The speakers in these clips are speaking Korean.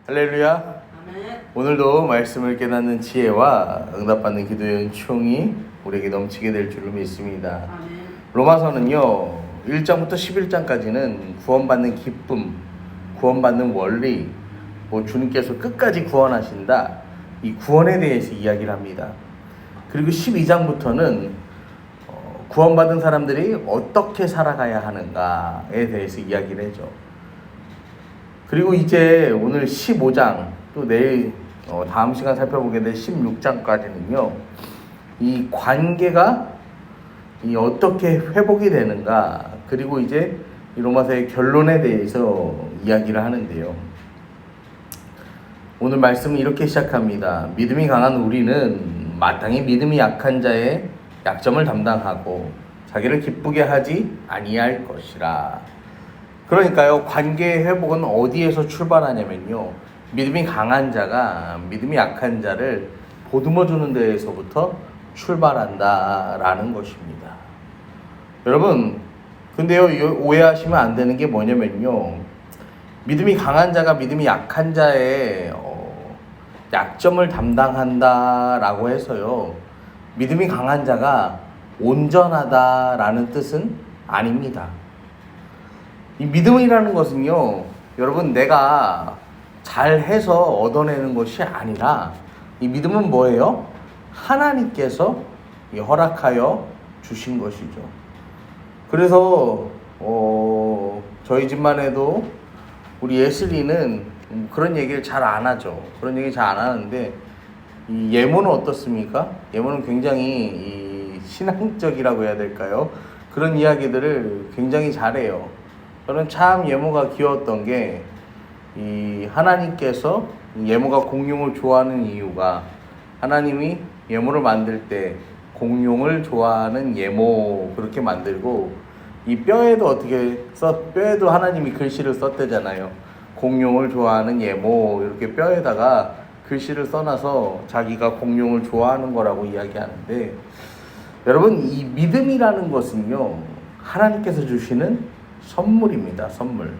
할렐루야. 아멘. 오늘도 말씀을 깨닫는 지혜와 응답받는 기도의 은총이 우리에게 넘치게 될 줄로 믿습니다. 아멘. 로마서는요 1장부터 11장까지는 구원받는 기쁨, 구원받는 원리, 주님께서 끝까지 구원하신다, 이 구원에 대해서 이야기를 합니다. 그리고 12장부터는 구원받은 사람들이 어떻게 살아가야 하는가에 대해서 이야기를 해줘. 그리고 이제 오늘 15장, 또 내일 다음 시간 살펴보게 될 16장까지는요 이 관계가 어떻게 회복이 되는가, 그리고 이제 이 로마서의 결론에 대해서 이야기를 하는데요. 오늘 말씀은 이렇게 시작합니다. 믿음이 강한 우리는 마땅히 믿음이 약한 자의 약점을 담당하고 자기를 기쁘게 하지 아니할 것이라. 그러니까요, 관계의 회복은 어디에서 출발하냐면요, 믿음이 강한 자가 믿음이 약한 자를 보듬어 주는 데에서부터 출발한다라는 것입니다. 여러분, 근데요, 오해하시면 안 되는 게 뭐냐면요, 믿음이 강한 자가 믿음이 약한 자의 약점을 담당한다라고 해서요, 믿음이 강한 자가 온전하다라는 뜻은 아닙니다. 이 믿음이라는 것은요, 여러분, 내가 잘해서 얻어내는 것이 아니라, 이 믿음은 뭐예요? 하나님께서 허락하여 주신 것이죠. 그래서 저희 집만 해도 우리 예슬이는 그런 얘기를 잘 안 하죠. 그런 얘기 잘 안 하는데, 이 예모는 어떻습니까? 예모는 굉장히 신앙적이라고 해야 될까요? 그런 이야기들을 굉장히 잘해요. 저는 참 예모가 귀여웠던 게, 이 하나님께서 예모가 공룡을 좋아하는 이유가, 하나님이 예모를 만들 때 공룡을 좋아하는 예모 그렇게 만들고, 이 뼈에도 뼈에도 하나님이 글씨를 썼대잖아요. 공룡을 좋아하는 예모, 이렇게 뼈에다가 글씨를 써놔서 자기가 공룡을 좋아하는 거라고 이야기하는데, 여러분, 이 믿음이라는 것은요, 하나님께서 주시는 선물입니다. 선물.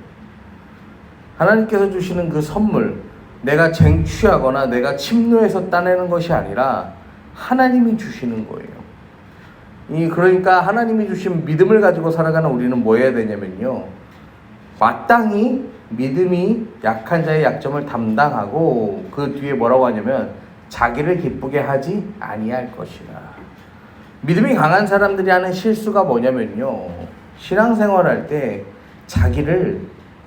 하나님께서 주시는 그 선물, 내가 쟁취하거나 내가 침노해서 따내는 것이 아니라 하나님이 주시는 거예요. 그러니까 하나님이 주신 믿음을 가지고 살아가는 우리는 뭐 해야 되냐면요, 마땅히 믿음이 약한 자의 약점을 담당하고, 그 뒤에 뭐라고 하냐면 자기를 기쁘게 하지 아니할 것이라. 믿음이 강한 사람들이 하는 실수가 뭐냐면요, 신앙생활할 때 자기를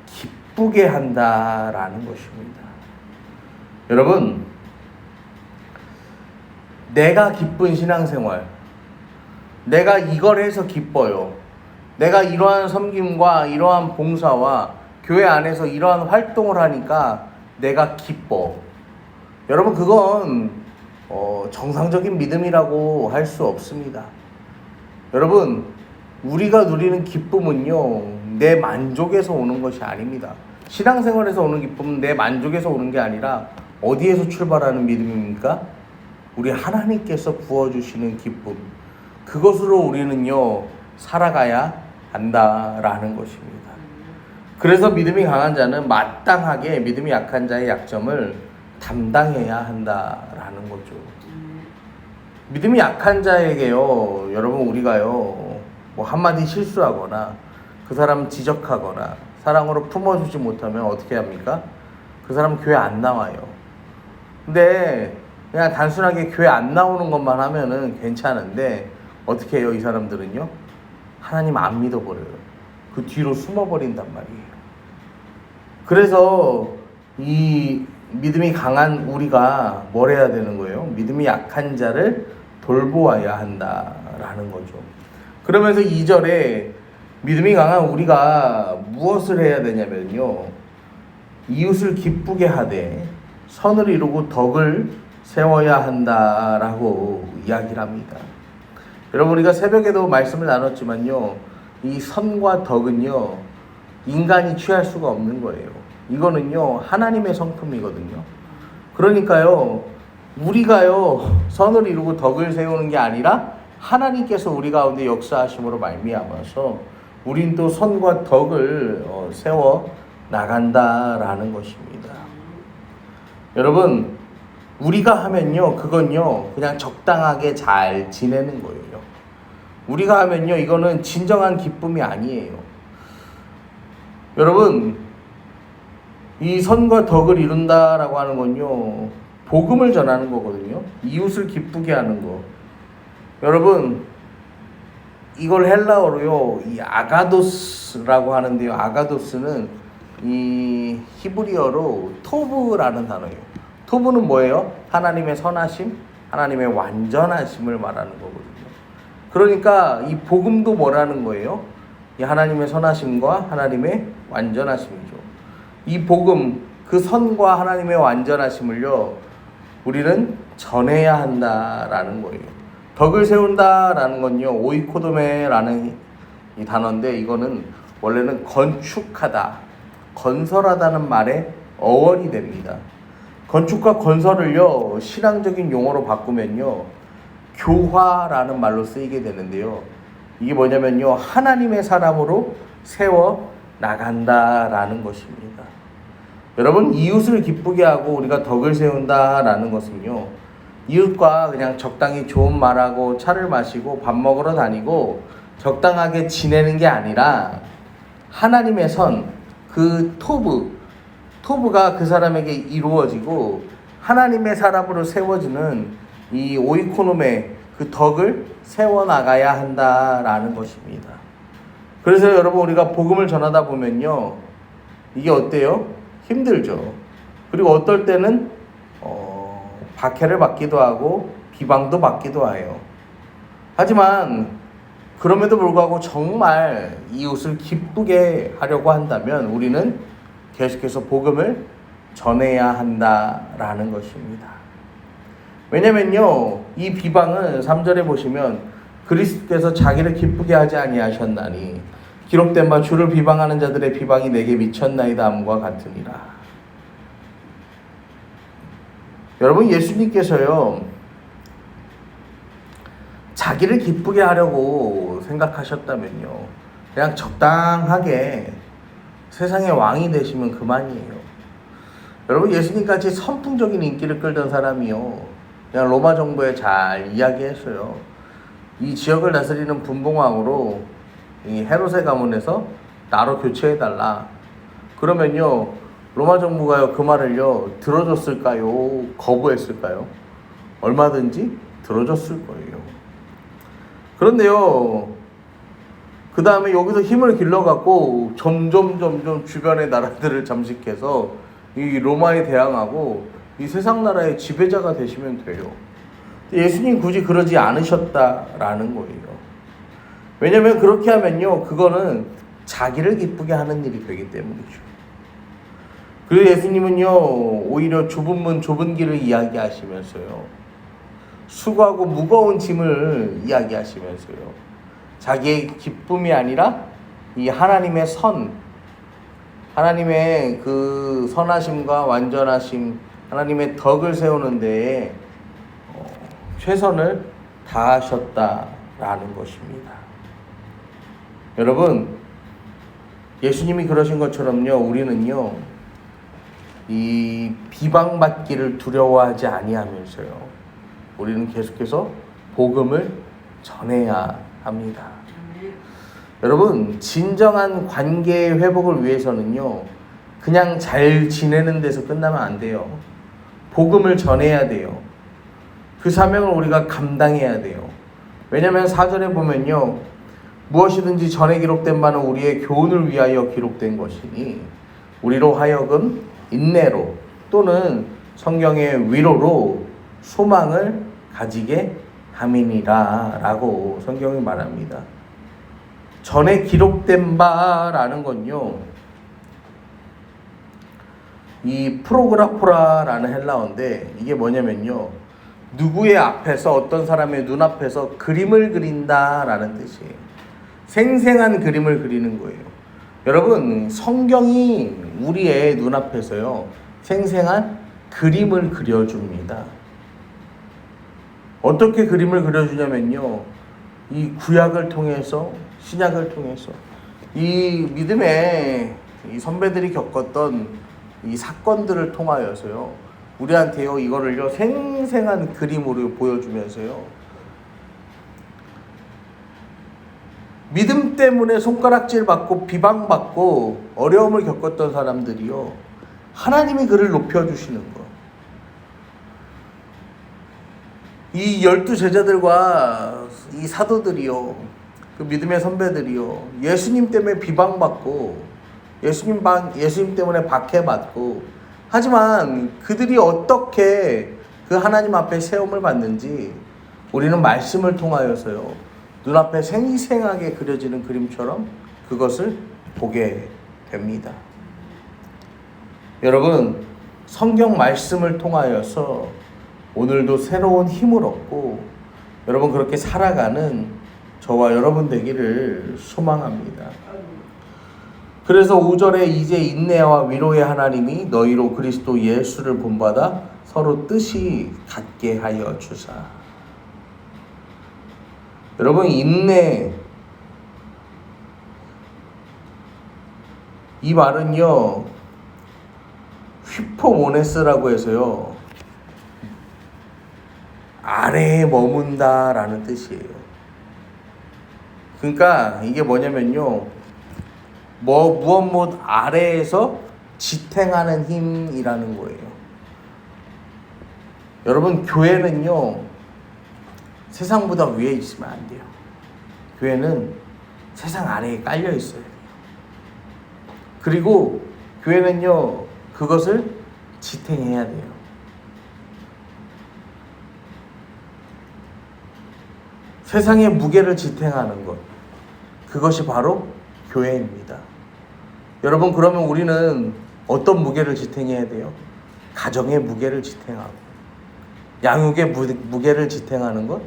기쁘게 한다라는 것입니다. 여러분, 내가 기쁜 신앙생활, 내가 이걸 해서 기뻐요, 내가 이러한 섬김과 이러한 봉사와 교회 안에서 이러한 활동을 하니까 내가 기뻐. 여러분, 그건 정상적인 믿음이라고 할 수 없습니다. 여러분, 우리가 누리는 기쁨은요, 내 만족에서 오는 것이 아닙니다. 신앙생활에서 오는 기쁨은 내 만족에서 오는 게 아니라 어디에서 출발하는 믿음입니까? 우리 하나님께서 부어주시는 기쁨, 그것으로 우리는요 살아가야 한다라는 것입니다. 그래서 믿음이 강한 자는 마땅하게 믿음이 약한 자의 약점을 담당해야 한다라는 거죠. 믿음이 약한 자에게요, 여러분, 우리가요 한마디 실수하거나 그 사람 지적하거나 사랑으로 품어주지 못하면 어떻게 합니까? 그 사람은 교회 안 나와요. 근데 그냥 단순하게 교회 안 나오는 것만 하면은 괜찮은데, 어떻게 해요? 이 사람들은요, 하나님 안 믿어버려요. 그 뒤로 숨어버린단 말이에요. 그래서 이 믿음이 강한 우리가 뭘 해야 되는 거예요? 믿음이 약한 자를 돌보아야 한다라는 거죠. 그러면서 2절에 믿음이 강한 우리가 무엇을 해야 되냐면요, 이웃을 기쁘게 하되 선을 이루고 덕을 세워야 한다라고 이야기를 합니다. 여러분, 우리가 새벽에도 말씀을 나눴지만요, 이 선과 덕은요 인간이 취할 수가 없는 거예요. 이거는요 하나님의 성품이거든요. 그러니까요, 우리가요 선을 이루고 덕을 세우는 게 아니라 하나님께서 우리 가운데 역사하심으로 말미암아서 우린 또 선과 덕을 세워 나간다라는 것입니다. 여러분, 우리가 하면요, 그건요, 그냥 적당하게 잘 지내는 거예요. 우리가 하면요, 이거는 진정한 기쁨이 아니에요. 여러분, 이 선과 덕을 이룬다라고 하는 건요, 복음을 전하는 거거든요. 이웃을 기쁘게 하는 거. 여러분, 이걸 헬라어로요, 이 아가도스라고 하는데요. 아가도스는 이 히브리어로 토브라는 단어예요. 토브는 뭐예요? 하나님의 선하심, 하나님의 완전하심을 말하는 거거든요. 그러니까 이 복음도 뭐라는 거예요? 이 하나님의 선하심과 하나님의 완전하심이죠. 이 복음, 그 선과 하나님의 완전하심을요, 우리는 전해야 한다라는 거예요. 덕을 세운다라는 건요, 오이코도메라는 이 단어인데, 이거는 원래는 건축하다, 건설하다는 말의 어원이 됩니다. 건축과 건설을요, 신앙적인 용어로 바꾸면요, 교화라는 말로 쓰이게 되는데요. 이게 뭐냐면요, 하나님의 사람으로 세워 나간다라는 것입니다. 여러분, 이웃을 기쁘게 하고 우리가 덕을 세운다라는 것은요, 이웃과 그냥 적당히 좋은 말하고 차를 마시고 밥 먹으러 다니고 적당하게 지내는 게 아니라 하나님의 선, 그 토브가 그 사람에게 이루어지고 하나님의 사람으로 세워지는 이 오이코노메, 그 덕을 세워나가야 한다라는 것입니다. 그래서 여러분, 우리가 복음을 전하다 보면요, 이게 어때요? 힘들죠. 그리고 어떨 때는 박해를 받기도 하고 비방도 받기도 해요. 하지만 그럼에도 불구하고 정말 이웃을 기쁘게 하려고 한다면 우리는 계속해서 복음을 전해야 한다라는 것입니다. 왜냐면요, 이 비방은 3절에 보시면 그리스도께서 자기를 기쁘게 하지 아니하셨나니 기록된 바 주를 비방하는 자들의 비방이 내게 미쳤나이다 함과 같으니라. 여러분, 예수님께서요, 자기를 기쁘게 하려고 생각하셨다면요, 그냥 적당하게 세상의 왕이 되시면 그만이에요. 여러분, 예수님같이 선풍적인 인기를 끌던 사람이요, 그냥 로마 정부에 잘 이야기했어요. 이 지역을 다스리는 분봉왕으로 이 헤롯의 가문에서 나로 교체해달라. 그러면요, 로마 정부가요, 그 말을요, 들어줬을까요? 거부했을까요? 얼마든지 들어줬을 거예요. 그런데요, 그 다음에 여기서 힘을 길러갖고 점점 주변의 나라들을 잠식해서 이 로마에 대항하고 이 세상 나라의 지배자가 되시면 돼요. 예수님 굳이 그러지 않으셨다라는 거예요. 왜냐면 그렇게 하면요, 그거는 자기를 기쁘게 하는 일이 되기 때문이죠. 그리고 예수님은요, 오히려 좁은 문 좁은 길을 이야기하시면서요, 수고하고 무거운 짐을 이야기하시면서요, 자기의 기쁨이 아니라 이 하나님의 선, 하나님의 그 선하심과 완전하심, 하나님의 덕을 세우는 데에 최선을 다하셨다라는 것입니다. 여러분, 예수님이 그러신 것처럼요, 우리는요, 이 비방받기를 두려워하지 아니하면서요, 우리는 계속해서 복음을 전해야 합니다. 여러분, 진정한 관계의 회복을 위해서는요, 그냥 잘 지내는 데서 끝나면 안 돼요. 복음을 전해야 돼요. 그 사명을 우리가 감당해야 돼요. 왜냐하면 4절에 보면요, 무엇이든지 전에 기록된 바는 우리의 교훈을 위하여 기록된 것이니 우리로 하여금 인내로 또는 성경의 위로로 소망을 가지게 함이니라 라고 성경이 말합니다. 전에 기록된 바라는 건요, 이 프로그라포라라는 헬라어인데, 이게 뭐냐면요, 누구의 앞에서, 어떤 사람의 눈앞에서 그림을 그린다라는 뜻이에요. 생생한 그림을 그리는 거예요. 여러분, 성경이 우리의 눈앞에서요, 생생한 그림을 그려줍니다. 어떻게 그림을 그려주냐면요, 이 구약을 통해서, 신약을 통해서 이 믿음의 이 선배들이 겪었던 이 사건들을 통하여서요, 우리한테요 이거를요 생생한 그림으로 보여주면서요 믿음 때문에 손가락질 받고 비방받고 어려움을 겪었던 사람들이요 하나님이 그를 높여주시는 거. 이 12 제자들과 이 사도들이요 그 믿음의 선배들이요 예수님 때문에 비방받고 예수님 때문에 박해받고 하지만 그들이 어떻게 그 하나님 앞에 세움을 받는지 우리는 말씀을 통하여서요 눈앞에 생생하게 그려지는 그림처럼 그것을 보게 됩니다. 여러분 성경 말씀을 통하여서 오늘도 새로운 힘을 얻고 여러분 그렇게 살아가는 저와 여러분 되기를 소망합니다. 그래서 5절에 이제 인내와 위로의 하나님이 너희로 그리스도 예수를 본받아 서로 뜻이 같게 하여 주사. 여러분 인내 이 말은요 휘포모네스라고 해서요 아래에 머문다 라는 뜻이에요. 그러니까 이게 뭐냐면요 무엇 아래에서 지탱하는 힘이라는 거예요. 여러분 교회는요 세상보다 위에 있으면 안 돼요. 교회는 세상 아래에 깔려 있어야 돼요. 그리고 교회는요 그것을 지탱해야 돼요. 세상의 무게를 지탱하는 것 그것이 바로 교회입니다. 여러분 그러면 우리는 어떤 무게를 지탱해야 돼요? 가정의 무게를 지탱하고 양육의 무게를 지탱하는 것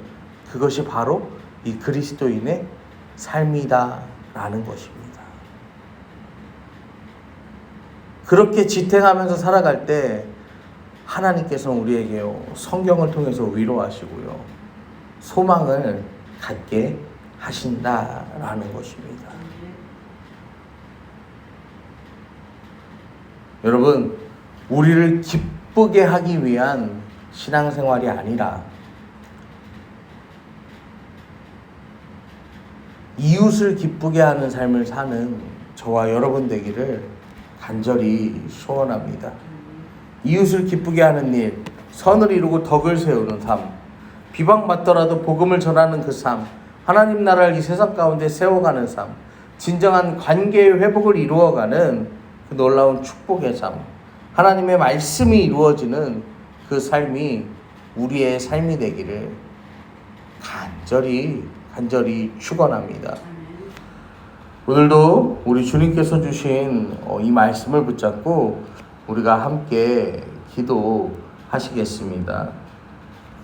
그것이 바로 이 그리스도인의 삶이다라는 것입니다. 그렇게 지탱하면서 살아갈 때 하나님께서는 우리에게요 성경을 통해서 위로하시고요 소망을 갖게 하신다라는 것입니다. 여러분 우리를 기쁘게 하기 위한 신앙생활이 아니라 이웃을 기쁘게 하는 삶을 사는 저와 여러분 되기를 간절히 소원합니다. 이웃을 기쁘게 하는 일, 선을 이루고 덕을 세우는 삶, 비방받더라도 복음을 전하는 그 삶, 하나님 나라를 이 세상 가운데 세워가는 삶, 진정한 관계의 회복을 이루어가는 그 놀라운 축복의 삶, 하나님의 말씀이 이루어지는 그 삶이 우리의 삶이 되기를 간절히 축원합니다. 오늘도 우리 주님께서 주신 이 말씀을 붙잡고 우리가 함께 기도하시겠습니다.